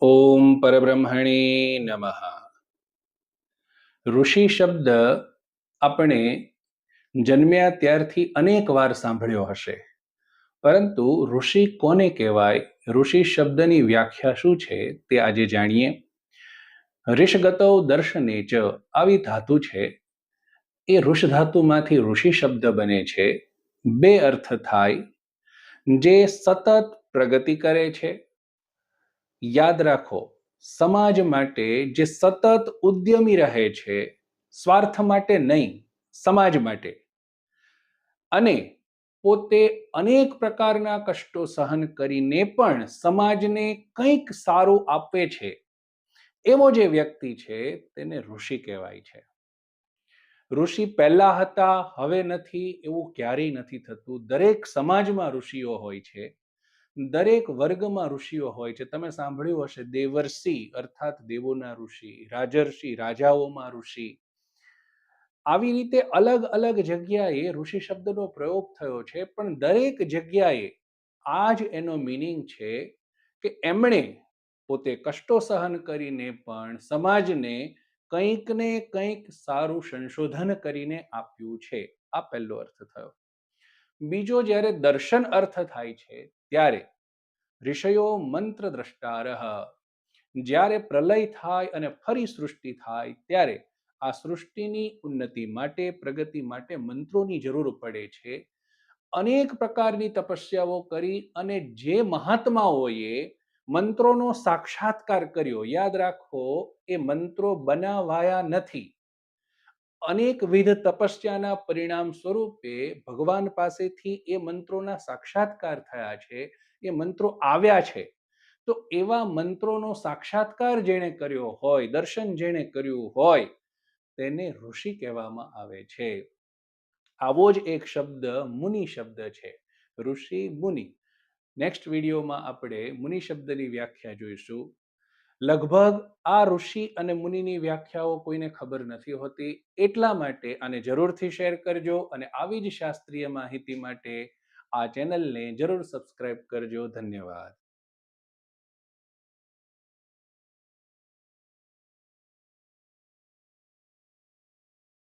ઓમ પરબ્રહ્મણે નમઃ. ઋષિ શબ્દ આપણે જન્મ્યા ત્યારથી અનેક વાર સાંભળ્યો હશે, પરંતુ ઋષિ કોને કહેવાય, ઋષિ શબ્દની વ્યાખ્યા શું છે તે આજે જાણીએ. ઋષગતો દર્શને ચ આવી ધાતુ છે, એ ઋષ ધાતુમાંથી ઋષિ શબ્દ બને છે. બે અર્થ થાય. જે સતત પ્રગતિ કરે છે. યાદ રાખો, સમાજ માટે જે સતત ઉદ્યમી રહે છે, સ્વાર્થ માટે નહીં, સમાજ માટે, અને પોતે અનેક પ્રકારના કષ્ટો સહન કરીને પણ સમાજને કંઈક સારું આપે છે, એવો જે વ્યક્તિ છે તેને ઋષિ કહેવાય છે. ઋષિ પહેલા હતા, હવે નથી, એવું ક્યારેય નથી થતું. દરેક સમાજમાં ઋષિઓ હોય છે, દરેક વર્ગમાં ઋષિઓ હોય છે. તમે સાંભળ્યું હશે દેવર્ષિ અર્થાત દેવોના ઋષિ, રાજર્ષિ રાજાઓમાં ઋષિ. આવી રીતે અલગ અલગ જગ્યાએ ઋષિ શબ્દનો પ્રયોગ થયો છે, પણ દરેક જગ્યાએ આ જ એનો મીનિંગ છે કે એમણે પોતે કષ્ટો સહન કરીને પણ સમાજને કંઈક ને કંઈક સારું સંશોધન કરીને આપ્યું છે. આ પહેલો અર્થ થયો. બીજો, જ્યારે દર્શન અર્થ થાય છે ત્યારે ઋષયો મંત્ર દ્રષ્ટારઃ, જ્યારે પ્રલય થાય અને ફરી સૃષ્ટિ થાય ત્યારે આ સૃષ્ટિની ઉન્નતિ માટે, પ્રગતિ માટે મંત્રોની જરૂર પડે છે. અનેક પ્રકારની તપસ્યાઓ કરી અને જે મહાત્માઓએ મંત્રોનો સાક્ષાત્કાર કર્યો, યાદ રાખો, એ મંત્રો બનાવાયા નથી. અનેકવિધ તપસ્યાના પરિણામ સ્વરૂપે ભગવાન પાસેથી એ મંત્રોના સાક્ષાત્કાર થયા છે, એ મંત્રો આવ્યા છે. તો એવા મંત્રોનો સાક્ષાત્કાર જેણે કર્યો હોય, દર્શન જેણે કર્યું હોય, તેને ઋષિ કહેવામાં આવે છે. આવો જ એક શબ્દ મુનિ શબ્દ છે, ઋષિ મુનિ. નેક્સ્ટ વિડીયોમાં આપણે મુનિ શબ્દની વ્યાખ્યા જોઈશું. લગભગ આ ઋષિ અને મુનિની વ્યાખ્યાઓ કોઈને ખબર નથી હોતી, એટલા માટે આને જરૂરથી શેર કરજો, અને આવી જ શાસ્ત્રીય માહિતી માટે આ ચેનલને જરૂર સબસ્ક્રાઇબ કરજો. ધન્યવાદ.